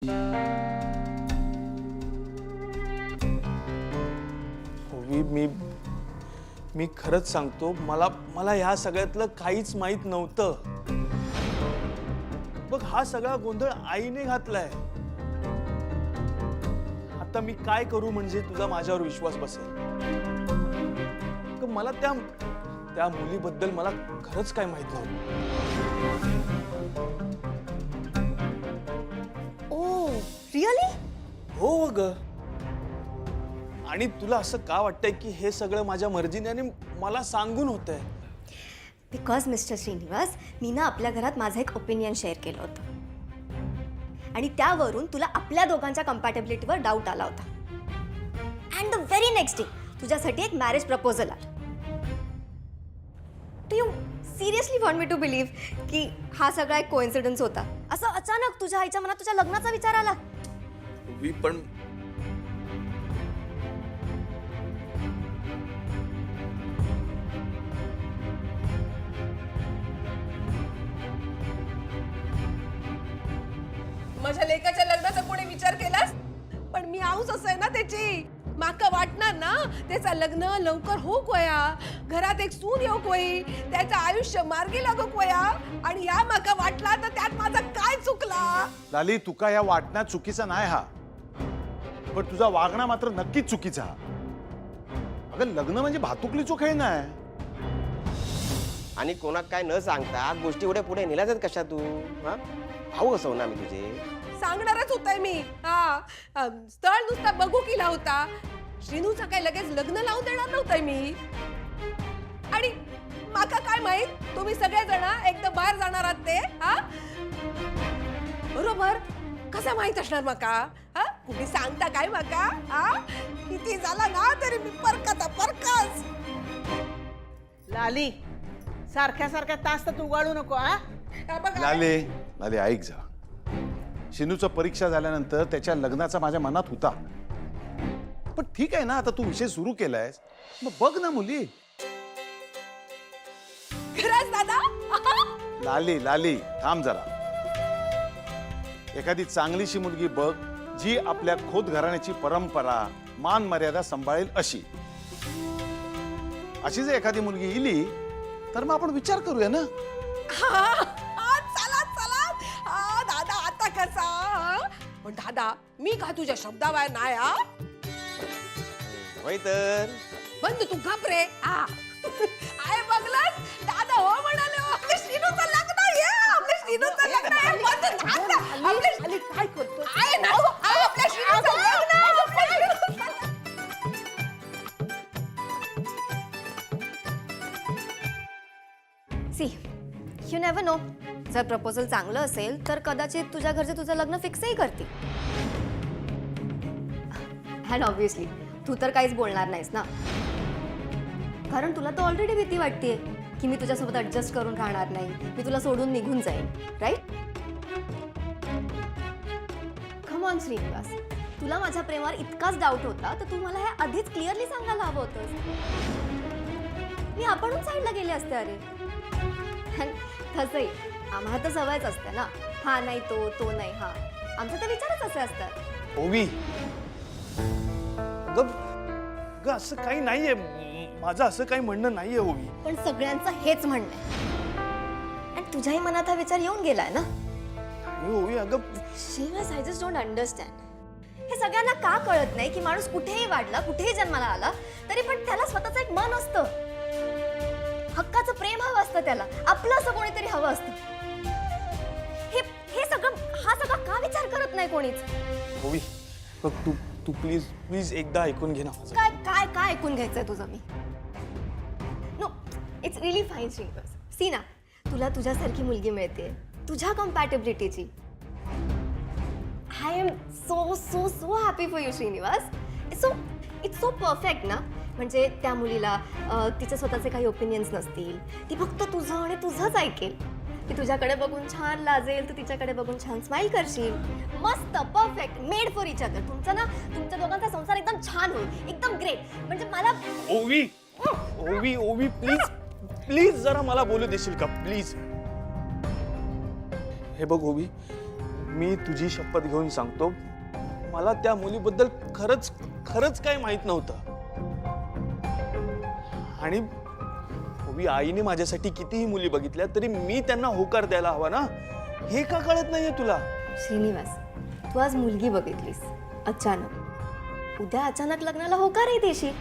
मी खरंच सांगतो, मला ह्या सगळ्यातलं काहीच माहित नव्हतं. बघ, हा सगळा गोंधळ आईने घातलाय. आता मी काय करू म्हणजे तुझा माझ्यावर विश्वास बसेल? मला त्या मुलीबद्दल मला खरंच काय माहित नव्हतं. Oh really? हो ग. आणि तुला असं का वाटतंय की हे सगळं माझ्या मर्जीने आणि मला सांगून होतंय? बिकॉज मिस्टर श्रीनिवास, मी ना आपल्या घरात माझं एक ओपिनियन शेअर केलं होतं आणि त्यावरून तुला आपल्या दोघांच्या कम्पॅटेबिलिटीवर डाऊट आला होता. And the very next day तुझ्यासाठी एक मॅरेज प्रपोजल आलं. Do you seriously want me to believe की हा सगळा एक कोइन्सिडन्स होता? असं अचानक तुझ्या आईच्या मनात तुझ्या लग्नाचा विचार आला? पण माझ्या लेकाच्या लग्नाचा कोणी विचार केलास? पण मी आऊस असं आहे ना त्याची. माका वाटणार ना त्याचं लग्न लवकर होक वया, घरात एक सून येऊक वई, त्याचं आयुष्य मार्गी लागोक वया. आणि या माका वाटला तर त्यात माझा काय चुकला? लाली, तुका या वाटण्यात चुकीचा नाही हा, पण तुझा वागणं मात्र नक्कीच चुकीचा. अगं, लग्न म्हणजे भातुकलीचो खेळ नाही. आणि कोणाक काय न सांगता गोष्टी एवढ्या पुढे नेल्याच कशा तू? हा, भाऊ कसं होणार मी तुझे? सांगणारच होताय मी. हा, स्थळ नुसता बघू की लावता, श्रीनूचा काय लगेच लग्न लावून देणार नव्हतंय मी. आणि माका काय माहित तुम्ही सगळे जण एकदम बाहेर जाणार आहात ते. हा, बरोबर. कसं माहित असणार माका? हा, कुणी सांगता काय माका? हा, किती झाला ना तरी मी परकाच. लाली, सारख्या सारख्या तास तर तू उगाळू नको. हा, लाली, लाली ऐक जा. शिनूचं परीक्षा झाल्यानंतर त्याच्या लग्नाचा माझ्या मनात होता, पण ठीक आहे ना, आता तू विषय सुरू केलायस, मग बघ ना मुली. खरंच दादा? लाली, लाली थांब जरा. एखादी चांगलीशी मुलगी बघ, जी आपल्या खोत घराण्याची परंपरा मान मर्यादा सांभाळेल अशी. अशी जर एखादी मुलगी इली तर मग आपण विचार करूया ना. चला दादा, आता कसा? पण दादा, मी का तुझ्या शब्दाबाहेर नाही? होय तर बंद तू घाबरे. आहे बघलास दादा, हो म्हणाले. आपल्या श्रीनूचं लग्न आहे. आपल्या श्रीनूचं लग्न आहे. बंद दादा, काय करतो? आहे ना, आपल्या श्रीनूचं लग्न आहे. See, you never know. जर प्रपोजल चांगलं असेल तर कदाचित तुझ्या घरचे तुझं लग्न फिक्सही करतील. अँड ऑब्व्हियसली तू तर काहीच बोलणार नाहीस ना, कारण तुला तर ऑलरेडी भीती वाटतेय की मी तुझ्यासोबत ऍडजस्ट करून राहणार नाही, मी तुला सोडून निघून जाईन. राईट? कम ऑन श्रीनिवास, तुला माझ्या प्रेमावर इतकाच डाऊट होता तर तू मला हे आधीच क्लिअरली सांगायला हवं होतंस. मी आपणच साईडला गेले असते. अरे तसंही आम्हाला तर सवयच असते ना, हा नाही तो नाही हा. आमचे तर विचारच असे असतात. ओवी, ग असं काही नाहीये. माझं असं काही म्हणणं नाहीये ओवी. पण सगळ्यांचं हेच म्हणणं आहे. आणि तुझ्याही मनात हा विचार येऊन गेलाय ना? ओवी अगं, Srinivas, I just don't understand. हे सगळ्यांना का कळत नाही की माणूस कुठेही वाढला, कुठेही जन्माला आला तरी पण त्याला स्वतःचं एक मन असतं, हक्काचं प्रेम हवं असतं, त्याला आपलं असं कोणीतरी हवं असतं. हे सगळं हा सगळा का विचार करत नाही कोणीच? ओवी बघ, तू प्लीज एकदा ऐकून घे ना माझं. काय काय काय ऐकून घ्यायचंय तुझं? मी no, it's really fine Shrinivas. See ना, तुला तुझ्यासारखी मुलगी मिळते, तुझ्या कम्पॅटेबिलिटीची. I am so so so happy for you Shrinivas. It's so perfect ना. म्हणजे त्या मुलीला तिचे स्वतःचे काही ओपिनियन्स नसतील, ती फक्त तुझं आणि तुझंच ऐकेल. ती तुझ्याकडे बघून छान लाजेल, तू तिच्याकडे बघून छान स्माइल करशील. मस्त, perfect, made for each other. तुमच्या दोघांचा संसार एकदम छान होईल, एकदम ग्रेट. म्हणजे मला ओवी ओवी ओवी प्लीज जरा मला बोलू देशील का? प्लीज. हे बघ ओवी, मी तुझी शपथ घेऊन सांगतो, मला त्या मुलीबद्दल खरंच खरंच काही माहित नव्हतं. आणि ओवी, आईने माझ्यासाठी कितीही मुली बघितल्या तरी मी त्यांना होकार द्यायला हवा ना, हे का कळत नाहीये तुला? श्रीनिवास, तू आज मुलगी बघितलीस अचानक, उद्या अचानक लग्नाला होकारही देशील.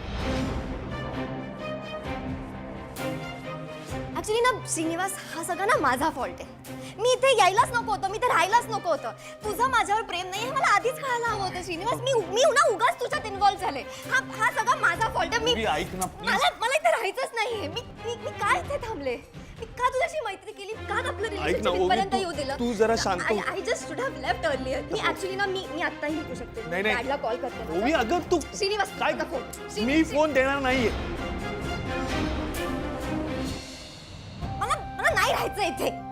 ऍक्च्युली ना श्रीनिवास, हा सगळा ना माझा फॉल्ट आहे. मी इथे यायलाच नको होतं, मी इथे राहायलाच नको होतं. तुझं माझ्यावर प्रेम नाही हे मला आधीच कळायला हवं होतं श्रीनिवास. मी ना उगाच तुझ्यात इन्व्हॉल्व झाले. हा सगळा माझा फॉल्ट आहे. ओवी, ऐक ना प्लीज. मला इथे राहायचंच नाहीये. मी काय इथे थांबले? मी का तुझ्याशी मैत्री केली? का आपलं ऐक ना, रिलेशनशिप ओवी, इथपर्यंत येऊ दिलं? तू जरा शांत हो. I just should have left earlier. Me actually ना मी आत्ताही निघू शकते. नाही. डॅडला कॉल करते. ओवी, अगं तू श्रीनिवास, काय? तुझा फोन. मी फोन देणार नाहीये. मला नाही राहायचं इथे.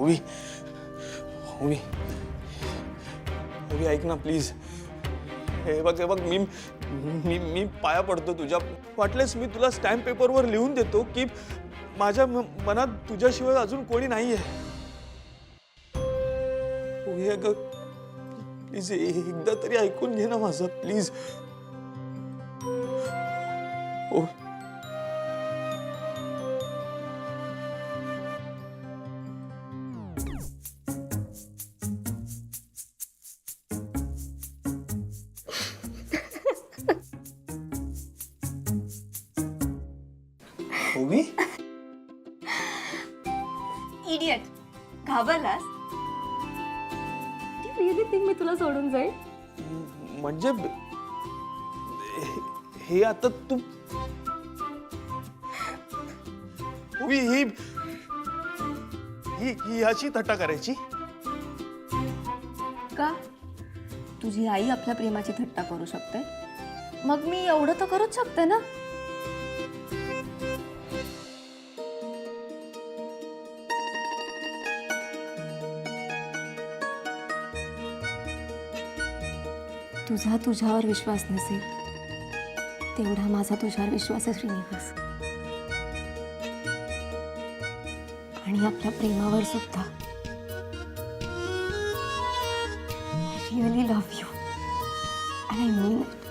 ओवी, ओवी, ओवी, ऐक ना प्लीज. हे बघ मी मी मी पाया पडतो तुझ्या. वाटलेस मी तुला स्टॅम्प पेपरवर लिहून देतो की माझ्या मनात तुझ्याशिवाय अजून कोणी नाहीये. ओवी, अगं प्लीज एकदा तरी ऐकून घे ना माझं, प्लीज. ओ ओवी, इडियट, घाबरलास? डू यू रिअली थिंक मी तुला सोडून जाईल? म्हणजे हे आता तू ओवी, ही अशी थट्टा करायची? का? तुझी आई आपल्या प्रेमाची थट्टा करू शकते, मग मी एवढं तर करूच शकते ना. तुझा तुझ्यावर विश्वास नसेल तेवढा माझा तुझ्यावर विश्वास आहे श्रीनिवास. आणि आपल्या प्रेमावर सुद्धा. I really love you and I mean it.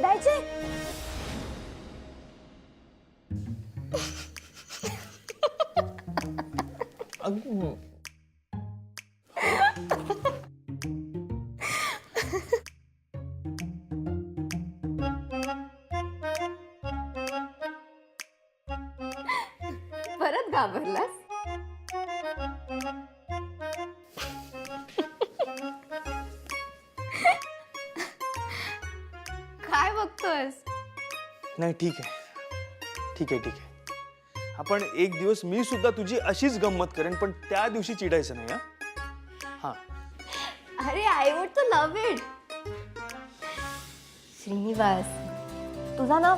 द्यायचे? परत घाबरलास? काय बघतोयस? नाही, ठीक आहे. आपण एक दिवस मी सुद्धा तुझी अशीच गंमत करेन, पण त्या दिवशी चिडायचं नाही. हा. अरे, I would to love it. Srinivas, तुझा ना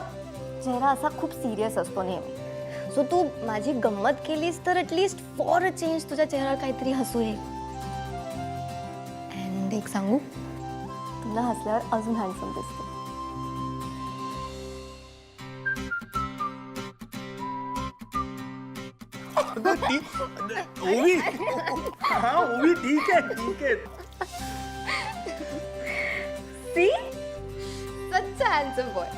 चेहरा असा खूप सिरियस असतो नेहमी. सो तू माझी गंमत केलीस तर ॲटलिस्ट फॉर अ चेंज तुझ्या चेहऱ्यावर काहीतरी हसू येईल. अँड एक सांगू, तुला हसल्यावर अजून हँडसम दिसते. ओवी, हा ओवी, ठीक आहे. सी, सच हँडसम बॉय.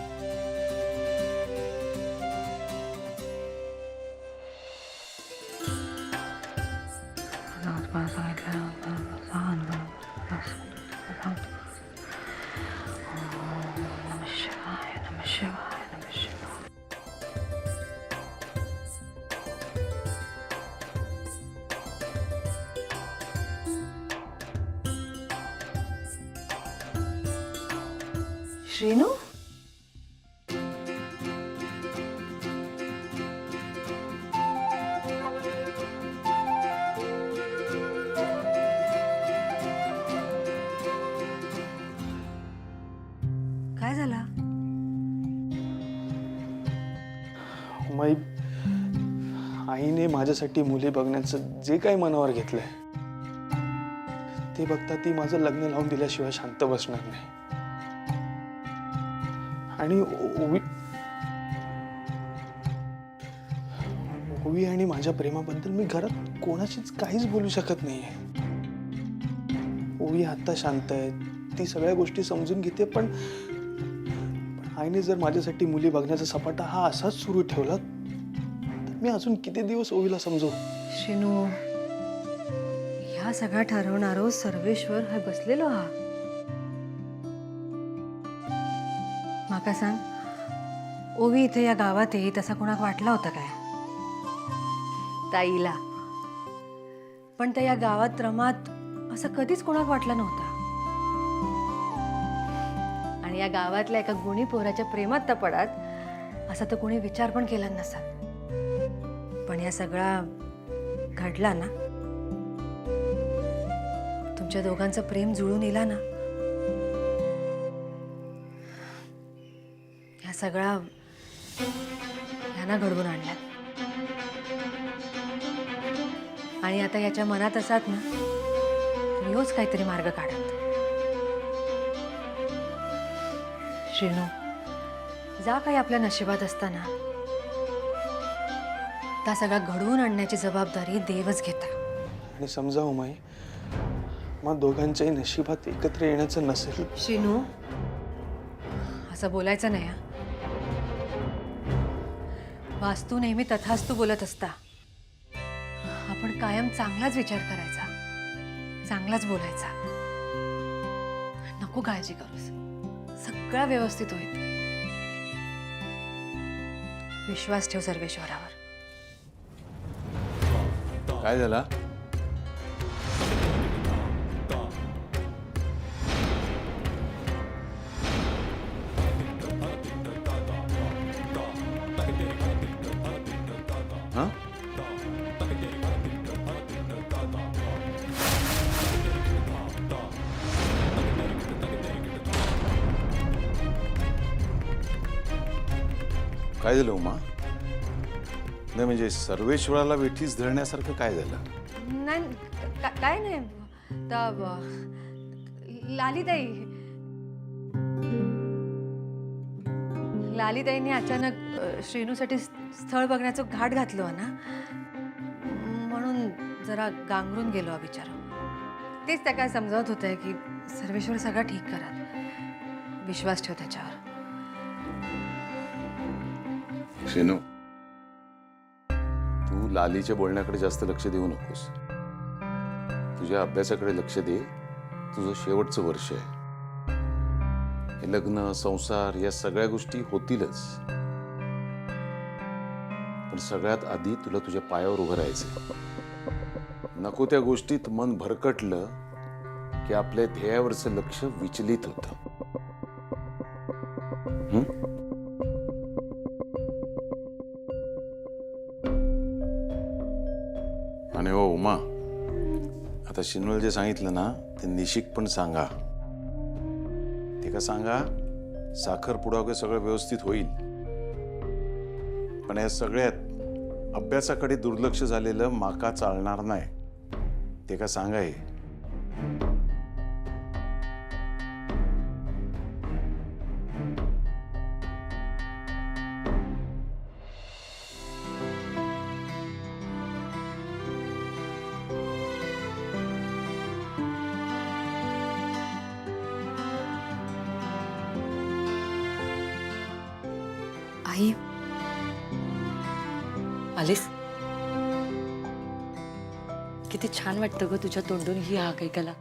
श्रीनू, काय झाला? उमाई, आईने माझ्यासाठी मुली बघण्याचं जे काही मनावर घेतलंय ते बघता ती माझं लग्न लावून दिल्याशिवाय शांत बसणार नाही. आणि ओवी आणि माझ्या प्रेमाबद्दल मी घरात कोणाशीच काहीच बोलू शकत नाहीये. ओवी आता शांत आहे, ती सगळ्या गोष्टी समजून घेते, पण आईने जर माझ्यासाठी मुली बघण्याचा सपाटा हा असाच सुरू ठेवला तर मी अजून किती दिवस ओवीला समजू? शिनू, ह्या सगळा ठरवणारो सर्वेश्वर हा बसलेलो हा. माका सांग, ओवी इथे या गावात येई तसा कोणाक वाटला होता काय? ताईला. पण त्या या गावात रमात असं कधीच कोणाक वाटलं नव्हतं. आणि या गावातल्या एका गुणी पोराच्या प्रेमात तर पडात असा तर कोणी विचार पण केला नसा. पण या सगळा घडला ना, तुमच्या दोघांचं प्रेम जुळून येला ना, या सगळा ह्याना घडवून आणल्यात. आणि आता याच्या मनात असात ना, रोज काहीतरी मार्ग काढत. श्रीनू, जा काही आपल्या नशिबात असताना त्या सगळा घडवून आणण्याची जबाबदारी देवच घेता. आणि समजा उमाई, मग दोघांच्याही नशिबात एकत्र येण्याचं नसेल. श्रीनू, असं बोलायचं नाही हा. वास्तू नेहमी तथास्तू बोलत असता. आपण कायम चांगलाच विचार करायचा, चांगलाच बोलायचा. नको काळजी करूस, सगळं व्यवस्थित होईल. विश्वास ठेव सर्वेश्वरावर. काय झाला? हा? काय झालं उमा? नाही म्हणजे सर्वेश्वराला वेठीस धरण्यासारखं काय झालं? नाही, काय नाही. लालीताई, लालीताईंनी अचानक श्रीनूसाठी स्थळ बघण्याचं घाट घातलं ना, म्हणून जरा गांगरून गेलो हा विचार. तेच त्या काय समजावत होत्या की सर्वेश्वर सगळं ठीक करा, विश्वास ठेव त्याच्यावर. शेनू, तू लालीच्या बोलण्याकडे जास्त लक्ष देऊ नकोस. तुझ्या अभ्यासाकडे लक्ष दे. तुझं शेवटचं वर्ष आहे. हे लग्न, संसार या सगळ्या गोष्टी होतीलच, पण सगळ्यात आधी तुला तुझ्या पायावर उभं राहायचं. नको त्या गोष्टीत मन भरकटलं की आपल्या ध्येयावरचं लक्ष विचलित होतं. आणि हो उमा, आता शिनवल जे सांगितलं ना ते निशिक पण सांगा. ते का सांगा, साखरपुडा वगैरे सगळं व्यवस्थित होईल, पण या सगळ्यात अभ्यासाकडे दुर्लक्ष झालेलं माका चालणार नाही. ते का सांगा. हे आई, आलीस? किती छान वाटतं ग तुझ्या तोंडून ही हाक ऐकायला.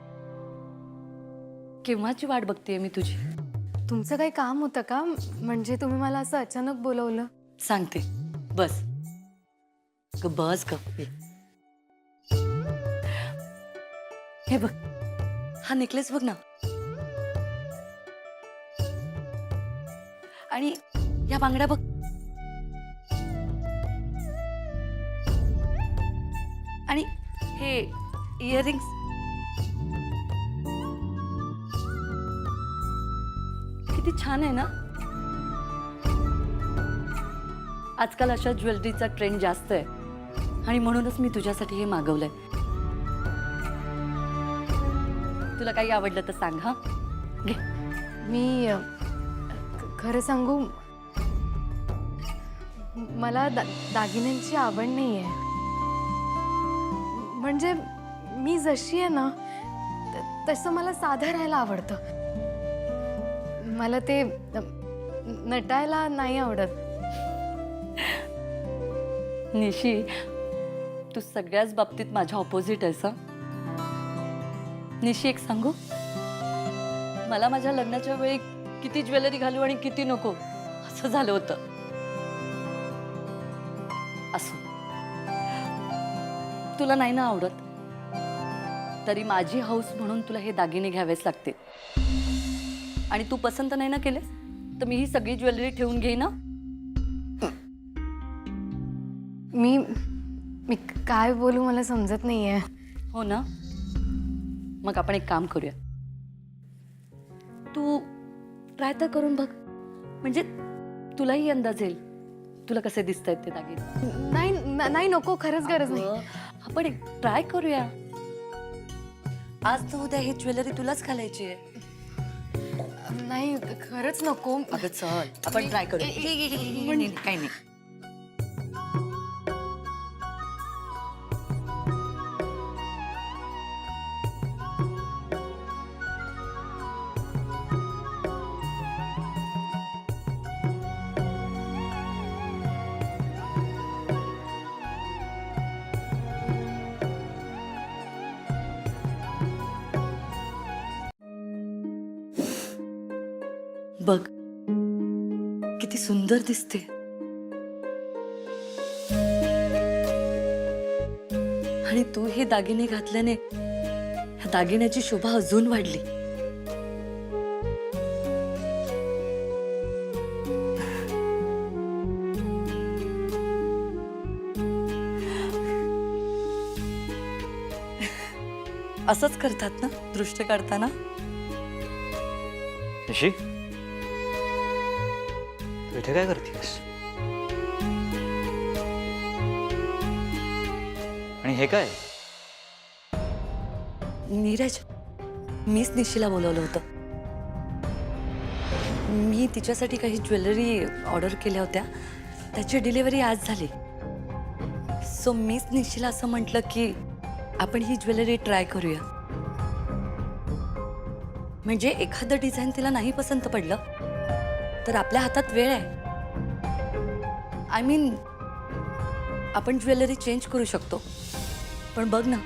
केव्हाची वाट बघतेय मी तुझी. तुमचं काही काम होतं का? म्हणजे तुम्ही मला असं अचानक बोलवलं? सांगते, बस ग, बस ग. हे बघ, हा नेकलेस बघ ना, आणि या बांगड्या बघ, आणि हे इयरिंग्स किती छान आहे ना. आजकाल अशा ज्वेलरीचा ट्रेंड जास्त आहे आणि म्हणूनच मी तुझ्यासाठी हे मागवलंय. तुला काही आवडलं तर सांग हा. घे. मी खरं सांगू, मला दागिन्यांची आवड नाही आहे. म्हणजे मी जशी आहे ना तसं मला साधं राहायला आवडतं. मला ते नटायला नाही आवडत. निशी, तू सगळ्याच बाबतीत माझ्या ऑपोजिट आहेस. निशी, एक सांगू, मला माझ्या लग्नाच्या वेळी किती ज्वेलरी घालू आणि किती नको असं झालं होतं. असो, तुला नाही ना आवडत तरी माझी हौस म्हणून तुला हे दागिने घ्यावेच लागतील. आणि तू पसंत नाही ना केलेस तर मी ही सगळी ज्वेलरी ठेवून घेईन ना. मी काय बोलू मला समजत नाहीये. हो ना, मग आपण एक काम करूया. तू ट्राय तर करून बघ, म्हणजे तुलाही अंदाज येईल तुला कसे दिसत आहेत ते दागिने. नाही नको, खरंच गरज नाही. अगं, आपण एक ट्राय करूया. आज तर उद्या ही ज्वेलरी तुलाच घालायची आहे. नाही, खरंच नको. अगं चल, आपण ट्राय करूया. काही नाही. बघ किती सुंदर दिसते. आणि तू हे दागिने घातल्याने ह्या दागिन्याची शोभा अजून वाढली. असंच करतात ना दृष्ट काढताना. निशी, तू इथे काय करतेस? आणि हे काय? नीरज, मीच निशीला बोलवलं होतं. मी तिच्यासाठी काही ज्वेलरी ऑर्डर केल्या होत्या, त्याची डिलिव्हरी आज झाली. सो मीच निशीला असं म्हटलं की आपण ही ज्वेलरी ट्राय करूया. म्हणजे एखादं डिझाईन तिला नाही पसंत पडलं तर आपल्या हातात वेळ आहे. आय मीन, आपण ज्वेलरी चेंज करू शकतो. पण बघ ना,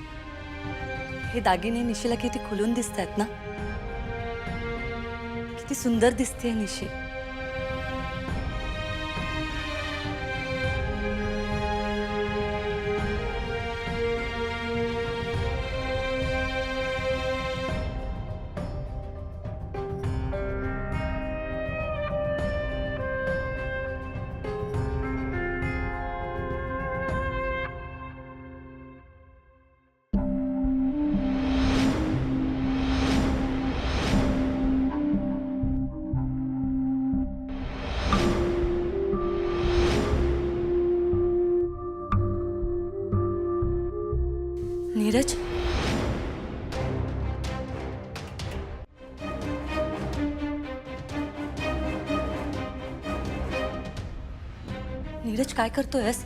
हे दागिने निशीला किती खुलून दिसत आहेत ना. किती सुंदर दिसते निशी. नीरज, नीरज काय करतोयस?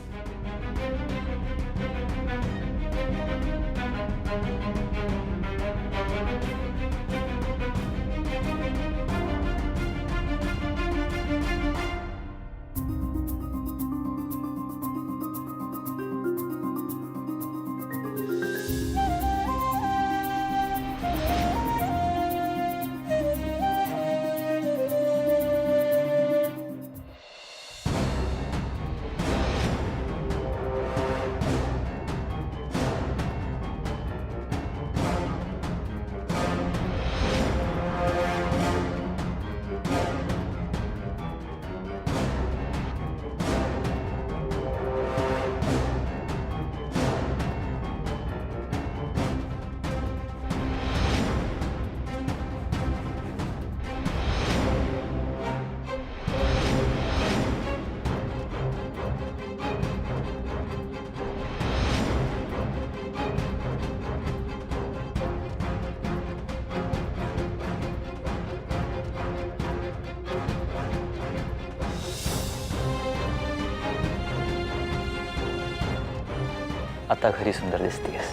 आता घरी सुंदर दिसतेस.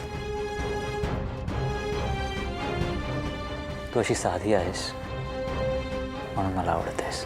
तू अशी साधी आहेस म्हणून मला आवडतेस.